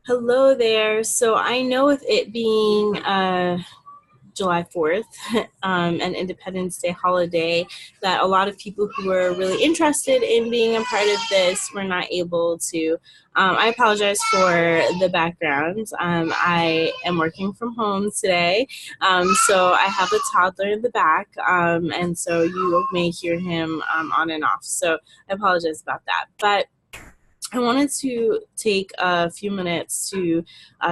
Hello there. So I know with it being July 4th, an Independence Day holiday, that a lot of people who were really interested in being a part of this were not able to. I apologize for the background. I am working from home today, so I have a toddler in the back, and so you may hear him on and off. So I apologize about that. But I wanted to take a few minutes to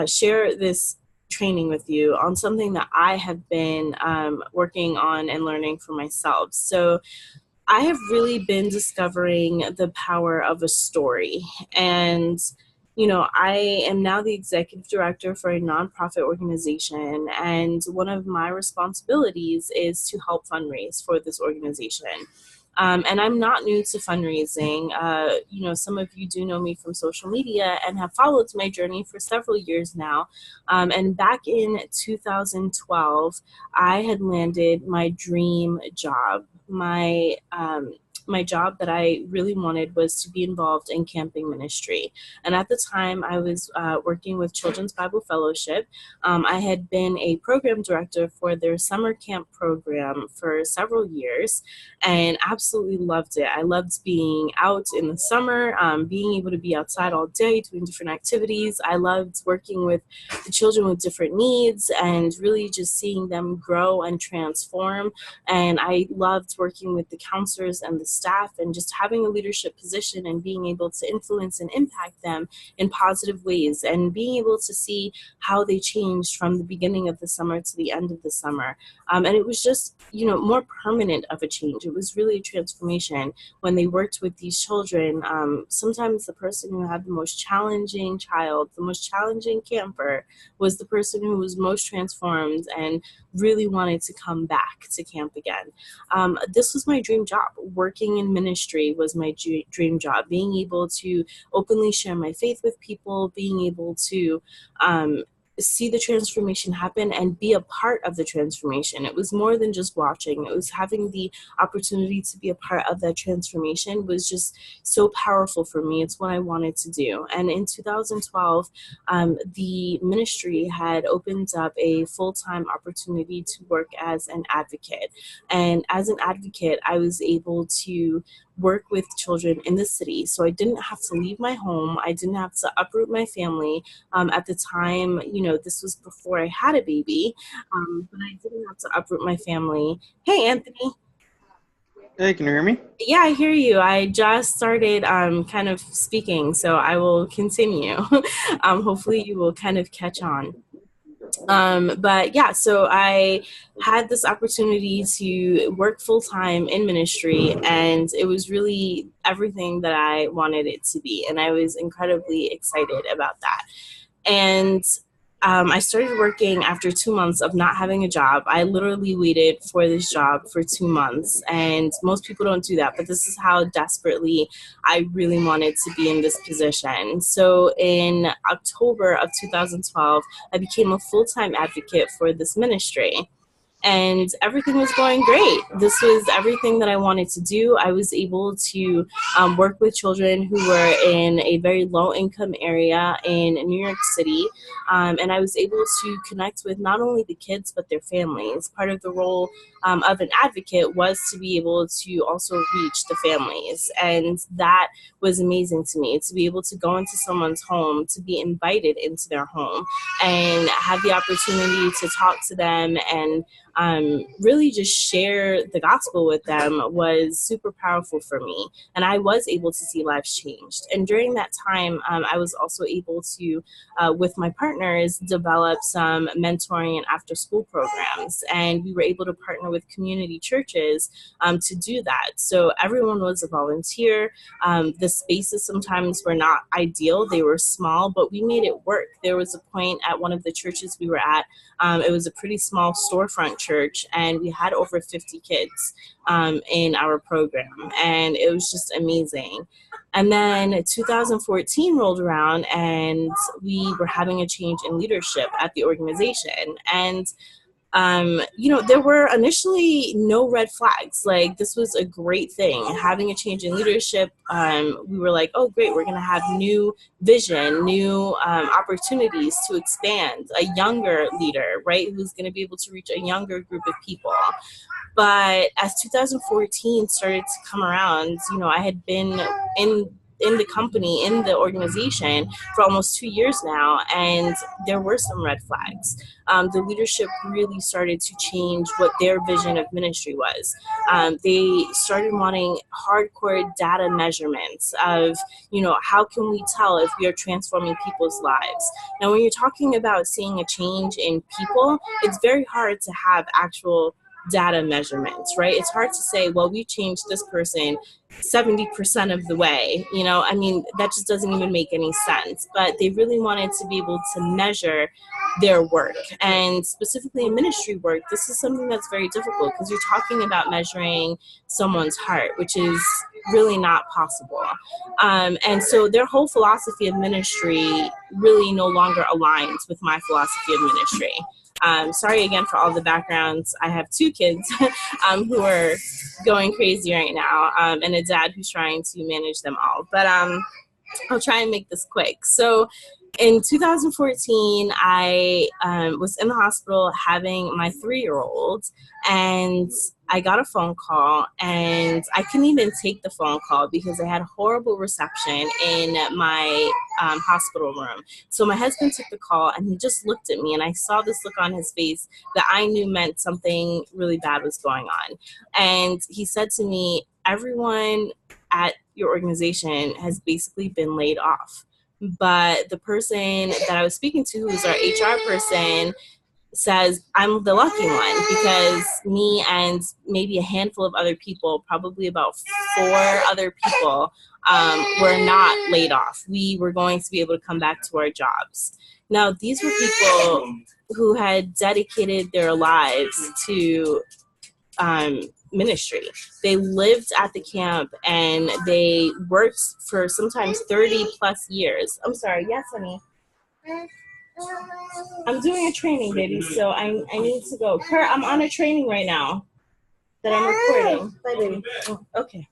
share this training with you on something that I have been working on and learning for myself. So I have really been discovering the power of a story. And, I am now the executive director for a nonprofit organization. And one of my responsibilities is to help fundraise for this organization. And I'm not new to fundraising. Some of you do know me from social media and have followed my journey for several years now. And back in 2012, I had landed my dream job. My job that I really wanted was to be involved in camping ministry. And at the time, I was working with Children's Bible Fellowship. I had been a program director for their summer camp program for several years and absolutely loved it. I loved being out in the summer, being able to be outside all day doing different activities. I loved working with the children with different needs and really just seeing them grow and transform. And I loved working with the counselors and the staff and just having a leadership position and being able to influence and impact them in positive ways and being able to see how they changed from the beginning of the summer to the end of the summer. And it was just, more permanent of a change. It was really a transformation when they worked with these children. Sometimes the person who had the most challenging child, the most challenging camper, was the person who was most transformed and really wanted to come back to camp again. This was my dream job. Working in ministry was my dream job. Being able to openly share my faith with people, being able to see the transformation happen and be a part of the transformation. It was more than just watching. It was having the opportunity to be a part of that transformation was just so powerful for me. It's what I wanted to do. And in 2012, the ministry had opened up a full-time opportunity to work as an advocate. And as an advocate, I was able to work with children in the city. So I didn't have to leave my home. I didn't have to uproot my family. At the time, this was before I had a baby, but I didn't have to uproot my family. Hey, Anthony. Hey, can you hear me? Yeah, I hear you. I just started kind of speaking, so I will continue. Hopefully, you will kind of catch on. But yeah, so I had this opportunity to work full time in ministry, and it was really everything that I wanted it to be. And I was incredibly excited about that. And I started working after 2 months of not having a job. I literally waited for this job for 2 months, and most people don't do that, but this is how desperately I really wanted to be in this position. So in October of 2012, I became a full-time advocate for this ministry, and everything was going great. This was everything that I wanted to do. I was able to work with children who were in a very low income area in New York City. And I was able to connect with not only the kids, but their families. Part of the role of an advocate was to be able to also reach the families. And that was amazing to me, to be able to go into someone's home, to be invited into their home and have the opportunity to talk to them and really just share the gospel with them was super powerful for me. And I was able to see lives changed. And during that time, I was also able to, with my partners, develop some mentoring and after school programs. And we were able to partner with community churches to do that. So everyone was a volunteer. The spaces sometimes were not ideal. They were small, but we made it work. There was a point at one of the churches we were at, it was a pretty small storefront church, and we had over 50 kids in our program, and it was just amazing. And then 2014 rolled around, and we were having a change in leadership at the organization. And there were initially no red flags. Like, this was a great thing. Having a change in leadership, we were like, oh, great, we're going to have new vision, new opportunities to expand, a younger leader, right, who's going to be able to reach a younger group of people. But as 2014 started to come around, I had been in the company, in the organization for almost 2 years now, and there were some red flags. The leadership really started to change what their vision of ministry was. They started wanting hardcore data measurements of, how can we tell if we are transforming people's lives? Now, when you're talking about seeing a change in people, it's very hard to have actual data measurements, right? It's hard to say, well, we changed this person 70% of the way. That just doesn't even make any sense. But they really wanted to be able to measure their work. And specifically in ministry work, this is something that's very difficult because you're talking about measuring someone's heart, which is really not possible. And so their whole philosophy of ministry really no longer aligns with my philosophy of ministry. Sorry again for all the backgrounds. I have two kids who are going crazy right now, and a dad who's trying to manage them all. But I'll try and make this quick. So in 2014, I was in the hospital having my 3-year-old, and I got a phone call, and I couldn't even take the phone call because I had horrible reception in my hospital room. So my husband took the call, and he just looked at me, and I saw this look on his face that I knew meant something really bad was going on. And he said to me, everyone at your organization has basically been laid off. But the person that I was speaking to, who's our HR person, says I'm the lucky one because me and maybe a handful of other people, probably about 4 other people, were not laid off. We were going to be able to come back to our jobs. Now, these were people who had dedicated their lives to ministry. They lived at the camp and they worked for sometimes 30 plus years. I'm sorry. Yes, honey. I'm doing a training, baby, so I need to go. Kurt, I'm on a training right now that I'm recording. Bye, baby. Oh, okay.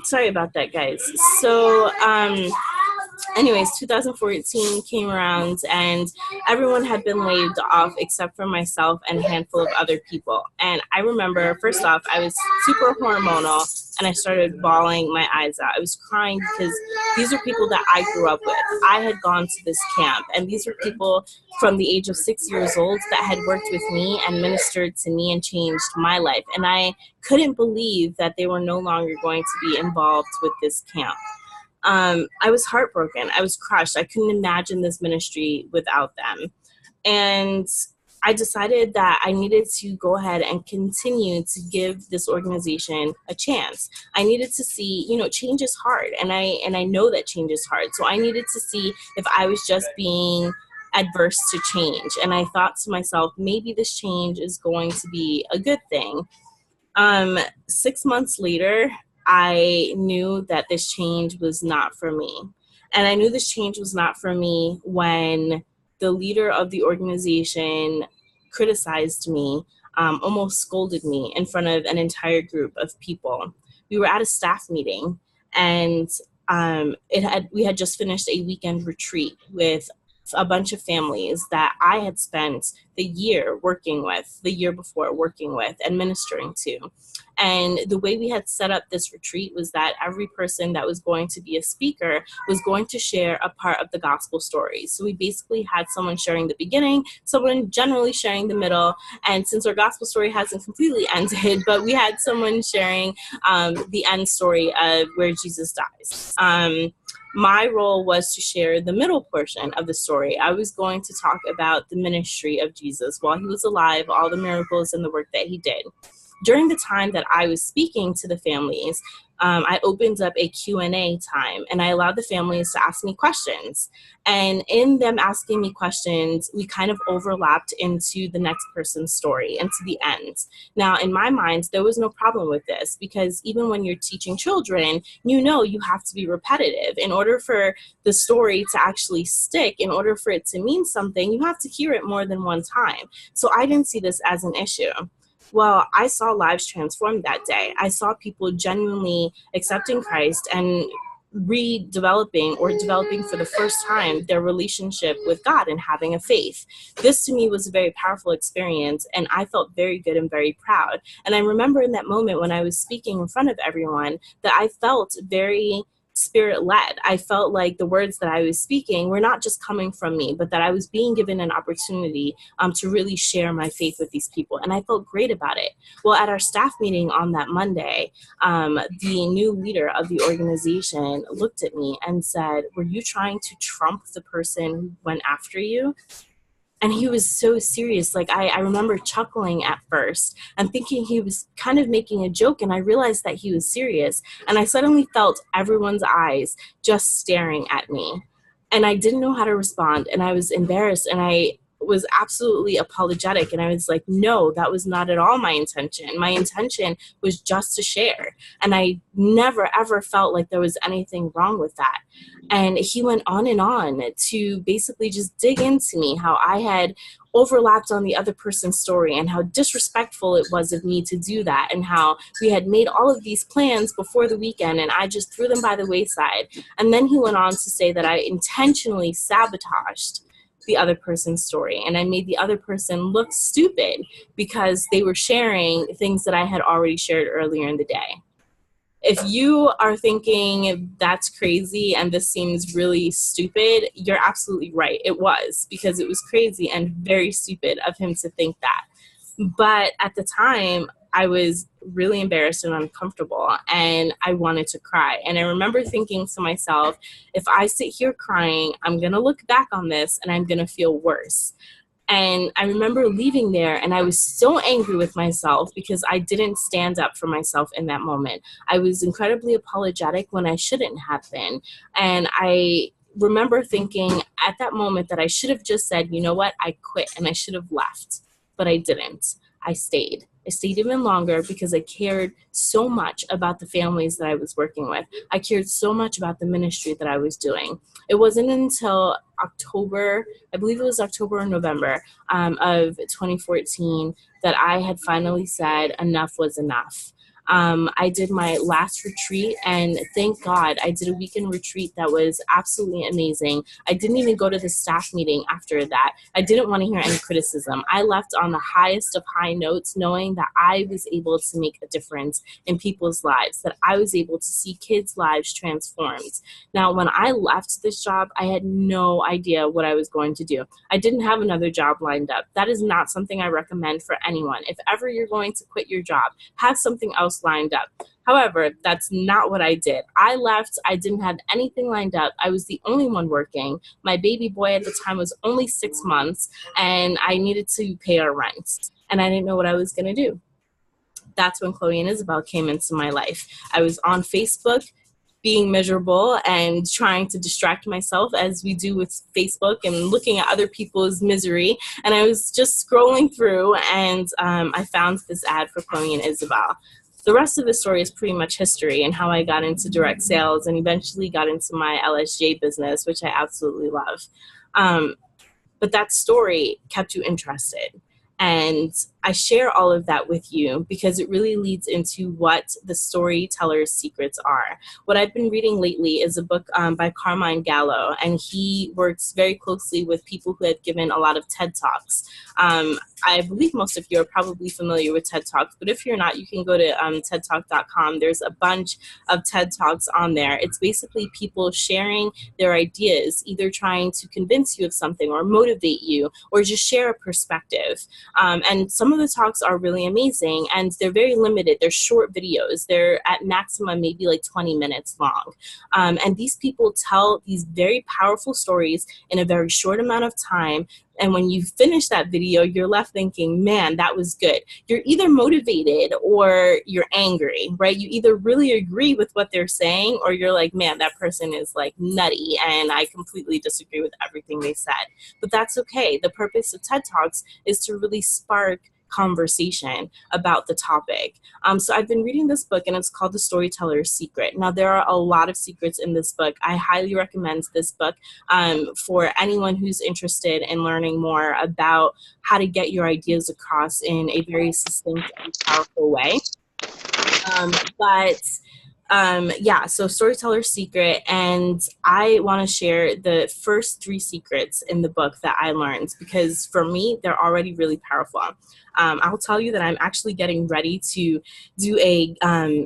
Sorry about that, guys. So, anyways, 2014 came around and everyone had been laid off except for myself and a handful of other people. And I remember, first off, I was super hormonal and I started bawling my eyes out. I was crying because these are people that I grew up with. I had gone to this camp, and these were people from the age of 6 years old that had worked with me and ministered to me and changed my life. And I couldn't believe that they were no longer going to be involved with this camp. I was heartbroken. I was crushed. I couldn't imagine this ministry without them. And I decided that I needed to go ahead and continue to give this organization a chance. I needed to see, change is hard. And I know that change is hard. So I needed to see if I was just being adverse to change. And I thought to myself, maybe this change is going to be a good thing. 6 months later, I knew that this change was not for me. And I knew this change was not for me when the leader of the organization criticized me, almost scolded me in front of an entire group of people. We were at a staff meeting, and we had just finished a weekend retreat with a bunch of families that I had spent the year before working with and ministering to. And the way we had set up this retreat was that every person that was going to be a speaker was going to share a part of the gospel story. So we basically had someone sharing the beginning, someone generally sharing the middle, and since our gospel story hasn't completely ended, but we had someone sharing the end story of where Jesus dies. My role was to share the middle portion of the story. I was going to talk about the ministry of Jesus while he was alive, all the miracles and the work that he did. during the time that I was speaking to the families, I opened up a Q&A time, and I allowed the families to ask me questions. And in them asking me questions, we kind of overlapped into the next person's story and to the end. Now, in my mind, there was no problem with this, because even when you're teaching children, you have to be repetitive. In order for the story to actually stick, in order for it to mean something, you have to hear it more than one time. So I didn't see this as an issue. Well, I saw lives transformed that day. I saw people genuinely accepting Christ and redeveloping or developing for the first time their relationship with God and having a faith. This to me was a very powerful experience, and I felt very good and very proud. And I remember in that moment when I was speaking in front of everyone that I felt very spirit led. I felt like the words that I was speaking were not just coming from me, but that I was being given an opportunity to really share my faith with these people. And I felt great about it. Well, at our staff meeting on that Monday, the new leader of the organization looked at me and said, "Were you trying to trump the person who went after you?" And he was so serious. Like, I remember chuckling at first and thinking he was kind of making a joke, and I realized that he was serious. And I suddenly felt everyone's eyes just staring at me. And I didn't know how to respond, and I was embarrassed, and I was absolutely apologetic, and I was like, no, that was not at all my intention. My intention was just to share, and I never ever felt like there was anything wrong with that. And he went on to basically just dig into me, how I had overlapped on the other person's story and how disrespectful it was of me to do that, and how we had made all of these plans before the weekend and I just threw them by the wayside. And then he went on to say that I intentionally sabotaged the other person's story, and I made the other person look stupid because they were sharing things that I had already shared earlier in the day. If you are thinking that's crazy and this seems really stupid, you're absolutely right. It was, because it was crazy and very stupid of him to think that. But at the time, I was really embarrassed and uncomfortable, and I wanted to cry. And I remember thinking to myself, if I sit here crying, I'm going to look back on this and I'm going to feel worse. And I remember leaving there, and I was so angry with myself because I didn't stand up for myself in that moment. I was incredibly apologetic when I shouldn't have been. And I remember thinking at that moment that I should have just said, you know what, I quit, and I should have left. But I didn't. I stayed. I stayed even longer because I cared so much about the families that I was working with. I cared so much about the ministry that I was doing. It wasn't until October, I believe it was October or November of 2014, that I had finally said enough was enough. I did my last retreat, and thank God I did a weekend retreat that was absolutely amazing. I didn't even go to the staff meeting after that. I didn't want to hear any criticism. I left on the highest of high notes, knowing that I was able to make a difference in people's lives, that I was able to see kids' lives transformed. Now, when I left this job, I had no idea what I was going to do. I didn't have another job lined up. That is not something I recommend for anyone. If ever you're going to quit your job, have something else lined up. However, that's not what I did. I left. I didn't have anything lined up. I was the only one working. My baby boy at the time was only 6 months, and I needed to pay our rent, and I didn't know what I was going to do. That's when Chloe and Isabel came into my life. I was on Facebook being miserable and trying to distract myself, as we do with Facebook, and looking at other people's misery. And I was just scrolling through, and I found this ad for Chloe and Isabel. The rest of the story is pretty much history, and how I got into direct sales and eventually got into my LSJ business, which I absolutely love. But that story kept you interested. And I share all of that with you because it really leads into what the storyteller's secrets are. What I've been reading lately is a book by Carmine Gallo, and he works very closely with people who have given a lot of TED Talks. I believe most of you are probably familiar with TED Talks, but if you're not, you can go to tedtalk.com. There's a bunch of TED Talks on there. It's basically people sharing their ideas, either trying to convince you of something or motivate you or just share a perspective. And some of the talks are really amazing, and they're very limited. They're short videos. They're at maximum maybe like 20 minutes long. And these people tell these very powerful stories in a very short amount of time, And when you finish that video, you're left thinking, man, that was good. You're either motivated or you're angry, right? You either really agree with what they're saying or you're like, man, that person is like nutty and I completely disagree with everything they said. But that's okay. The purpose of TED Talks is to really spark conversation about the topic. So I've been reading this book and it's called The Storyteller's Secret. Now, there are a lot of secrets in this book. I highly recommend this book for anyone who's interested in learning more about how to get your ideas across in a very succinct and powerful way. So Storyteller's Secret, and I want to share the first 3 secrets in the book that I learned, because for me, they're already really powerful. I'll tell you that I'm actually getting ready to do a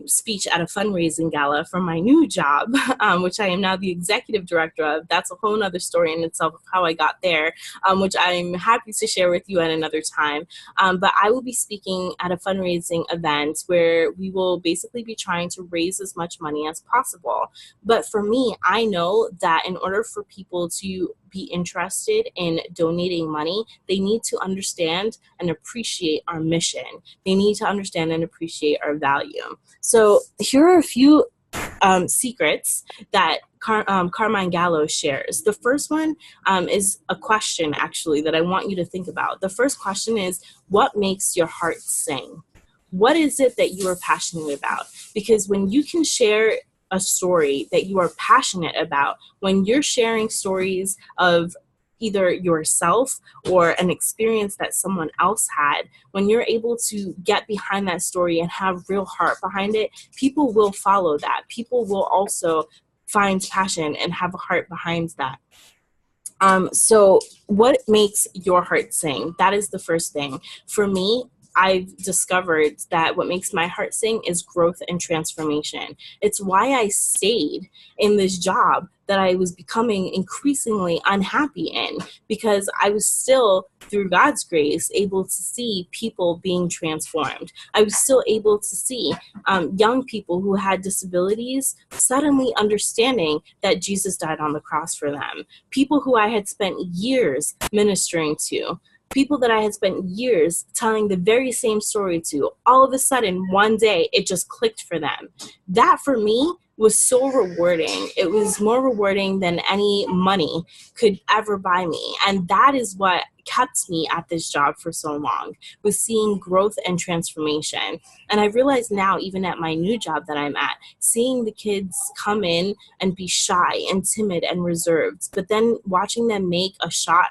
speech at a fundraising gala for my new job, which I am now the executive director of. That's a whole other story in itself of how I got there, which I'm happy to share with you at another time. But I will be speaking at a fundraising event where we will basically be trying to raise as much money as possible. But for me, I know that in order for people to be interested in donating money, they need to understand and appreciate our mission. They need to understand and appreciate our value. So here are a few secrets that Carmine Gallo shares. The first one is a question, actually, that I want you to think about. The first question is, what makes your heart sing? What is it that you are passionate about? Because when you can share a story that you are passionate about, when you're sharing stories of either yourself or an experience that someone else had, when you're able to get behind that story and have real heart behind it, people will follow that. People will also find passion and have a heart behind that. So what makes your heart sing? That is the first thing. For me, I've discovered that what makes my heart sing is growth and transformation. It's why I stayed in this job that I was becoming increasingly unhappy in, because I was still, through God's grace, able to see people being transformed. I was still able to see young people who had disabilities suddenly understanding that Jesus died on the cross for them. People who I had spent years ministering to, people that I had spent years telling the very same story to, all of a sudden, one day, it just clicked for them. That, for me, was so rewarding. It was more rewarding than any money could ever buy me. And that is what kept me at this job for so long, was seeing growth and transformation. And I realize now, even at my new job that I'm at, seeing the kids come in and be shy and timid and reserved, but then watching them make a shot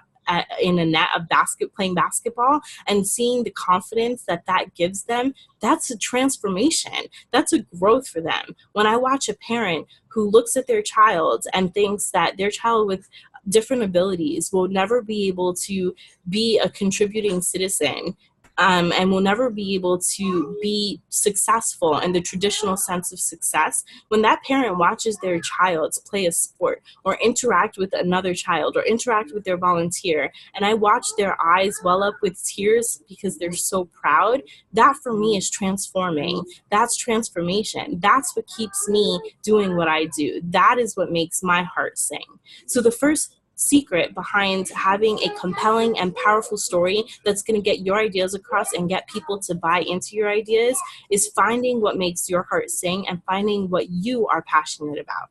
in a net of playing basketball and seeing the confidence that gives them, that's a transformation. That's a growth for them. When I watch a parent who looks at their child and thinks that their child with different abilities will never be able to be a contributing citizen, and will never be able to be successful in the traditional sense of success, when that parent watches their child play a sport or interact with another child or interact with their volunteer, and I watch their eyes well up with tears because they're so proud, that for me is transforming. That's transformation. That's what keeps me doing what I do. That is what makes my heart sing. So the first secret behind having a compelling and powerful story that's going to get your ideas across and get people to buy into your ideas is finding what makes your heart sing and finding what you are passionate about.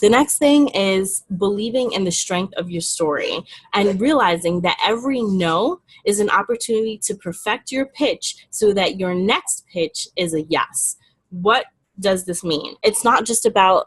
The next thing is believing in the strength of your story and realizing that every no is an opportunity to perfect your pitch so that your next pitch is a yes. What does this mean? It's not just about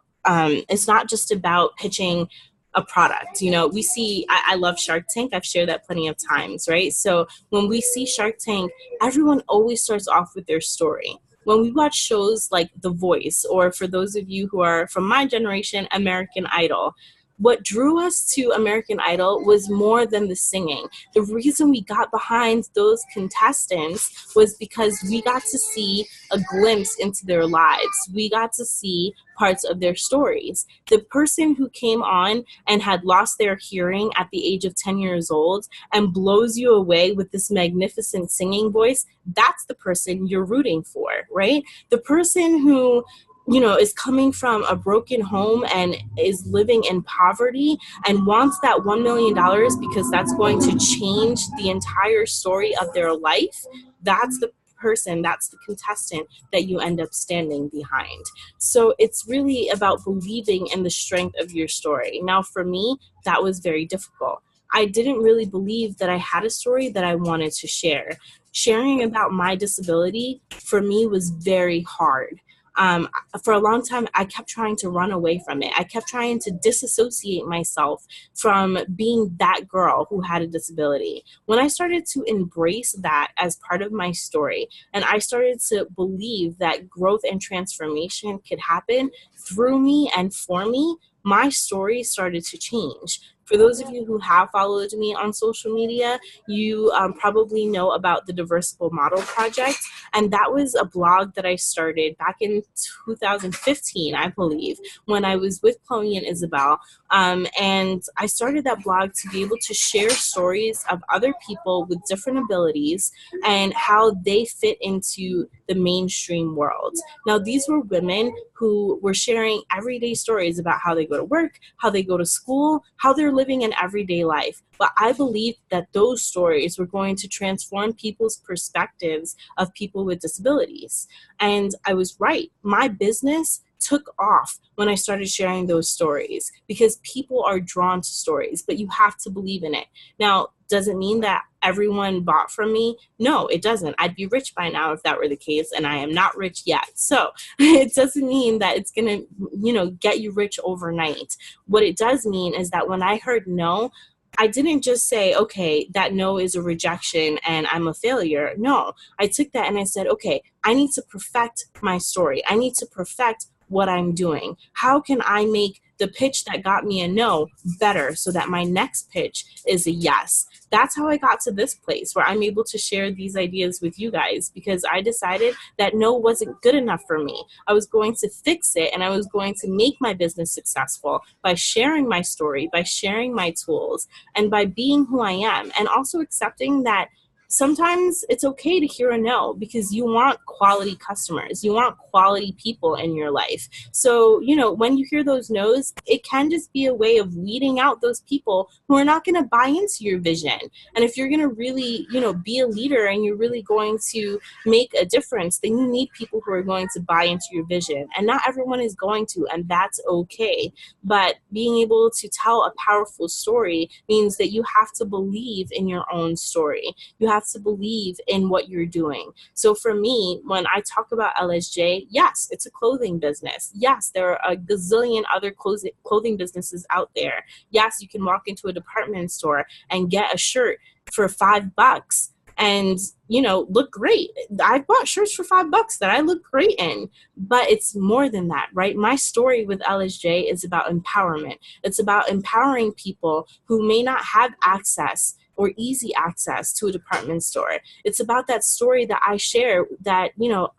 pitching a product. You know, we see, I love Shark Tank. I've shared that plenty of times, right? So when we see Shark Tank, everyone always starts off with their story. When we watch shows like The Voice, or for those of you who are from my generation, American Idol, what drew us to American Idol was more than the singing. The reason we got behind those contestants was because we got to see a glimpse into their lives. We got to see parts of their stories. The person who came on and had lost their hearing at the age of 10 years old and blows you away with this magnificent singing voice, that's the person you're rooting for, right? The person who is coming from a broken home and is living in poverty and wants that $1 million because that's going to change the entire story of their life, that's the person, that's the contestant that you end up standing behind. So it's really about believing in the strength of your story. Now, for me, that was very difficult. I didn't really believe that I had a story that I wanted to share. Sharing about my disability for me was very hard. um, for a long time, I kept trying to run away from it. I kept trying to disassociate myself from being that girl who had a disability. When I started to embrace that as part of my story, and I started to believe that growth and transformation could happen through me and for me, my story started to change. For those of you who have followed me on social media, you probably know about the Diversible Model Project. And that was a blog that I started back in 2015, I believe, when I was with Chloe and Isabel. And I started that blog to be able to share stories of other people with different abilities and how they fit into the mainstream world. Now, these were women who were sharing everyday stories about how they go to work, how they go to school, how they're living an everyday life. But I believed that those stories were going to transform people's perspectives of people with disabilities. And I was right. My business took off when I started sharing those stories because people are drawn to stories, but you have to believe in it. Now, does it mean that everyone bought from me? No, it doesn't. I'd be rich by now if that were the case, and I am not rich yet. So it doesn't mean that it's going to, get you rich overnight. What it does mean is that when I heard no, I didn't just say, okay, that no is a rejection and I'm a failure. No, I took that and I said, okay, I need to perfect my story. I need to perfect what I'm doing. How can I make the pitch that got me a no better so that my next pitch is a yes? That's how I got to this place where I'm able to share these ideas with you guys, because I decided that no wasn't good enough for me. I was going to fix it, and I was going to make my business successful by sharing my story, by sharing my tools, and by being who I am, and also accepting that sometimes it's okay to hear a no because you want quality customers, you want quality people in your life. So, when you hear those no's, it can just be a way of weeding out those people who are not going to buy into your vision. And if you're going to really, be a leader and you're really going to make a difference, then you need people who are going to buy into your vision. And not everyone is going to, and that's okay. But being able to tell a powerful story means that you have to believe in your own story. You have to believe in what you're doing. So for me, when I talk about LSJ, yes, it's a clothing business. Yes, there are a gazillion other clothing businesses out there. Yes, you can walk into a department store and get a shirt for $5 and look great. I've bought shirts for $5 that I look great in, but it's more than that, right? My story with LSJ is about empowerment. It's about empowering people who may not have access or easy access to a department store. It's about that story that I share that,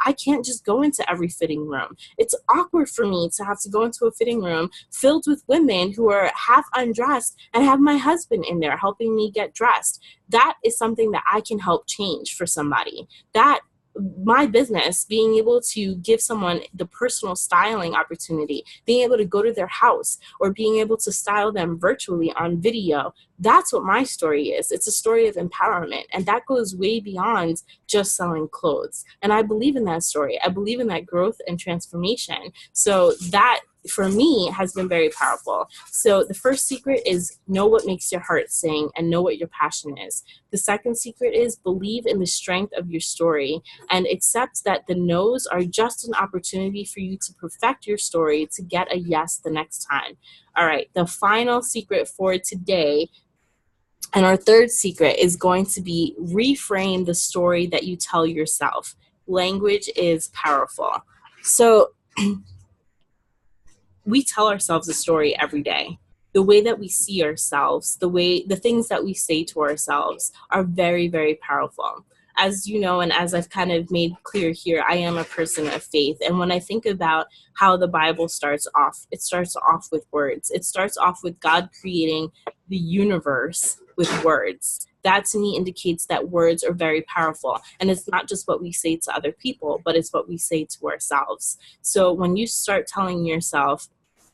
I can't just go into every fitting room. It's awkward for me to have to go into a fitting room filled with women who are half undressed and have my husband in there helping me get dressed. That is something that I can help change for somebody. That my business, being able to give someone the personal styling opportunity, being able to go to their house or being able to style them virtually on video, that's what my story is. It's a story of empowerment, and that goes way beyond just selling clothes. And I believe in that story. I believe in that growth and transformation. So that, for me, has been very powerful. So the first secret is know what makes your heart sing and know what your passion is. The second secret is believe in the strength of your story and accept that the no's are just an opportunity for you to perfect your story to get a yes the next time. All right, the final secret for today, and our third secret, is going to be reframe the story that you tell yourself. Language is powerful. So we tell ourselves a story every day. The way that we see ourselves, the things that we say to ourselves are very, very powerful. As you know, and as I've kind of made clear here, I am a person of faith. And when I think about how the Bible starts off, it starts off with words. It starts off with God creating the universe with words. That to me indicates that words are very powerful. And it's not just what we say to other people, but it's what we say to ourselves. So when you start telling yourself,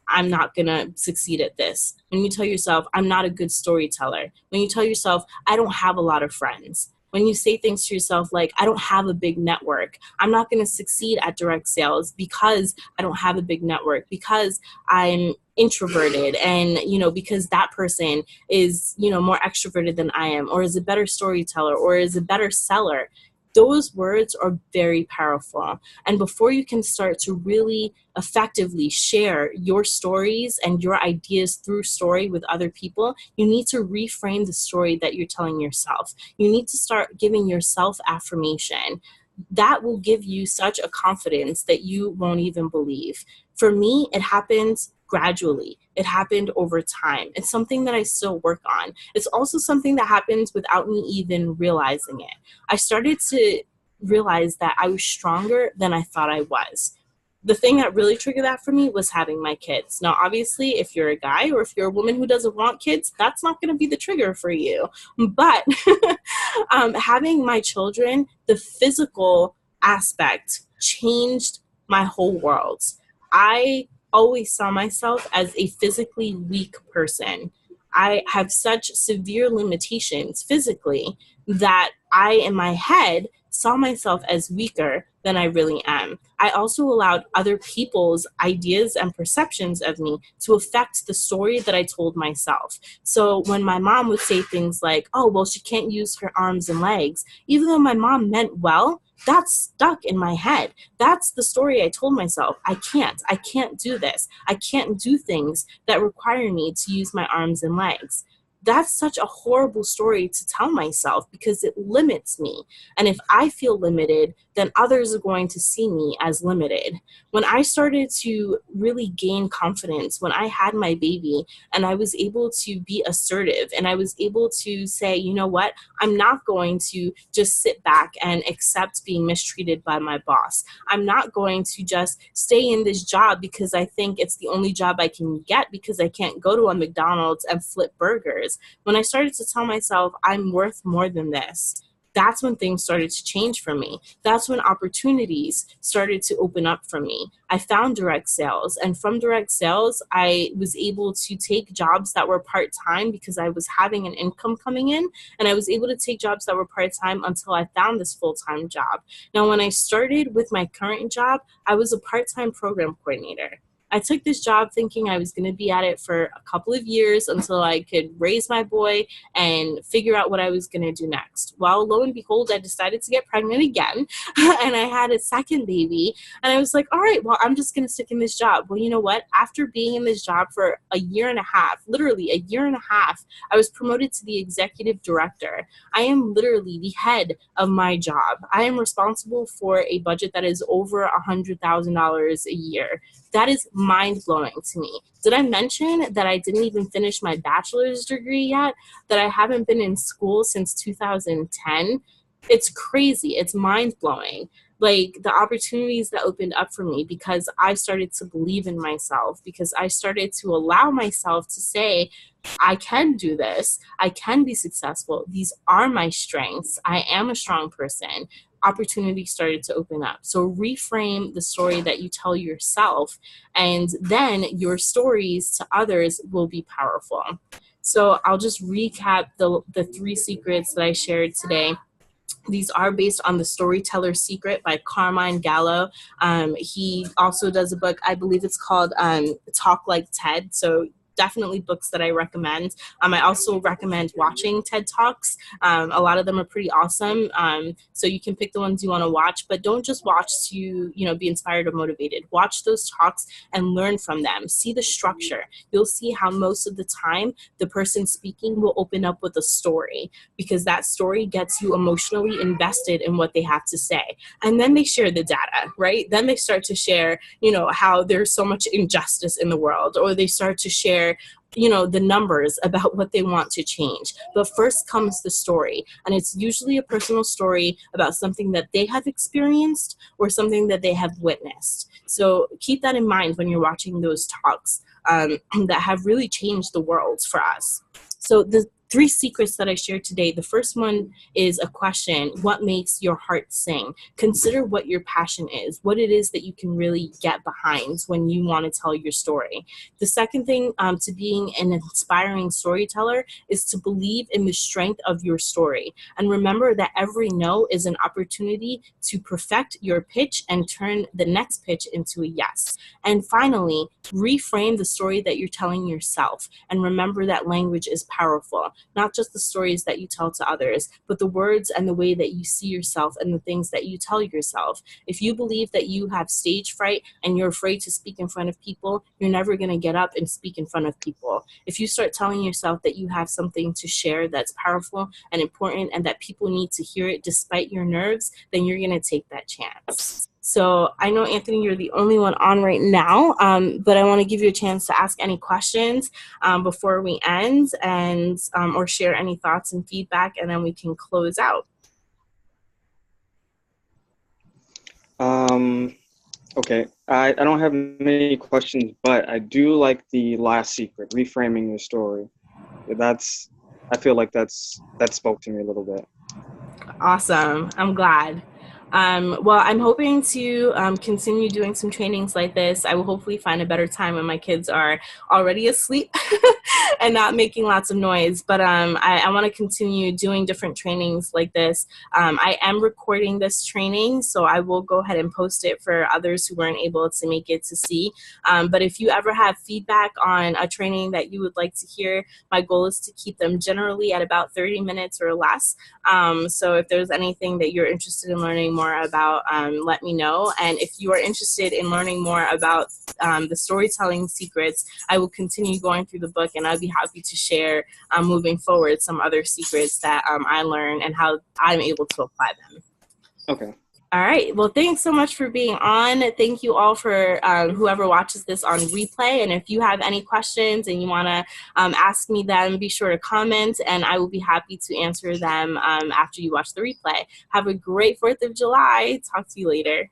I'm not going to succeed at this. When you tell yourself, I'm not a good storyteller. When you tell yourself, I don't have a lot of friends. When you say things to yourself like, I don't have a big network. I'm not going to succeed at direct sales because I don't have a big network, because I'm introverted, and because that person is more extroverted than I am, or is a better storyteller, or is a better seller. Those words are very powerful. And before you can start to really effectively share your stories and your ideas through story with other people, you need to reframe the story that you're telling yourself. You need to start giving yourself affirmation. That will give you such a confidence that you won't even believe. For me, it happens gradually. It happened over time. It's something that I still work on. It's also something that happens without me even realizing it. I started to realize that I was stronger than I thought I was. The thing that really triggered that for me was having my kids. Now, obviously, if you're a guy or if you're a woman who doesn't want kids, that's not going to be the trigger for you. But having my children, the physical aspect changed my whole world. I always saw myself as a physically weak person. I have such severe limitations physically that I, in my head, saw myself as weaker than I really am. I also allowed other people's ideas and perceptions of me to affect the story that I told myself. So when my mom would say things like, oh, well, she can't use her arms and legs, even though my mom meant well, that's stuck in my head. That's the story I told myself. I can't do this. I can't do things that require me to use my arms and legs. That's such a horrible story to tell myself because it limits me. And if I feel limited, then others are going to see me as limited. When I started to really gain confidence, when I had my baby and I was able to be assertive and I was able to say, you know what, I'm not going to just sit back and accept being mistreated by my boss. I'm not going to just stay in this job because I think it's the only job I can get because I can't go to a McDonald's and flip burgers. When I started to tell myself I'm worth more than this, that's when things started to change for me. That's when opportunities started to open up for me. I found direct sales, and from direct sales, I was able to take jobs that were part-time because I was having an income coming in, and I was able to take jobs that were part-time until I found this full-time job. Now, when I started with my current job, I was a part-time program coordinator. I took this job thinking I was going to be at it for a couple of years until I could raise my boy and figure out what I was going to do next. Well, lo and behold, I decided to get pregnant again and I had a second baby. And I was like, all right, well, I'm just going to stick in this job. Well, you know what? After being in this job for a year and a half, literally a year and a half, I was promoted to the executive director. I am literally the head of my job. I am responsible for a budget that is over $100,000 a year. That is mind-blowing to me. Did I mention that I didn't even finish my bachelor's degree yet? That I haven't been in school since 2010? It's crazy. It's mind-blowing. Like the opportunities that opened up for me because I started to believe in myself, because I started to allow myself to say, I can do this. I can be successful. These are my strengths. I am a strong person. Opportunities started to open up. So reframe the story that you tell yourself, and then your stories to others will be powerful. So I'll just recap the three secrets that I shared today. These are based on The Storyteller Secret by Carmine Gallo. He also does a book, I believe it's called Talk Like TED. So definitely books that I recommend. I also recommend watching TED Talks. A lot of them are pretty awesome. So you can pick the ones you want to watch, but don't just watch to, be inspired or motivated. Watch those talks and learn from them. See the structure. You'll see how most of the time the person speaking will open up with a story, because that story gets you emotionally invested in what they have to say. And then they share the data, right? Then they start to share, how there's so much injustice in the world, or they start to share the numbers about what they want to change. But first comes the story, and it's usually a personal story about something that they have experienced or something that they have witnessed. So keep that in mind when you're watching those talks that have really changed the world for us. So the three secrets that I shared today, the first one is a question: what makes your heart sing? Consider what your passion is, what it is that you can really get behind when you want to tell your story. The second thing, to being an inspiring storyteller, is to believe in the strength of your story. And remember that every no is an opportunity to perfect your pitch and turn the next pitch into a yes. And finally, reframe the story that you're telling yourself. And remember that language is powerful, not just the stories that you tell to others, but the words and the way that you see yourself and the things that you tell yourself. If you believe that you have stage fright and you're afraid to speak in front of people, you're never going to get up and speak in front of people. If you start telling yourself that you have something to share that's powerful and important and that people need to hear it despite your nerves, then you're going to take that chance. So I know, Anthony, you're the only one on right now, but I want to give you a chance to ask any questions before we end, and or share any thoughts and feedback, and then we can close out. Okay. I don't have many questions, but I do like the last secret, reframing your story. I feel like that spoke to me a little bit. Awesome. I'm glad. Well, I'm hoping to continue doing some trainings like this. I will hopefully find a better time when my kids are already asleep and not making lots of noise. But I want to continue doing different trainings like this. I am recording this training, so I will go ahead and post it for others who weren't able to make it to see. But if you ever have feedback on a training that you would like to hear, my goal is to keep them generally at about 30 minutes or less. So if there's anything that you're interested in learning more about, let me know. And if you are interested in learning more about the storytelling secrets, I will continue going through the book, and I'd be happy to share moving forward some other secrets that I learned and how I'm able to apply them. Okay. All right. Well, thanks so much for being on. Thank you all for whoever watches this on replay. And if you have any questions and you want to ask me them, be sure to comment, and I will be happy to answer them after you watch the replay. Have a great 4th of July. Talk to you later.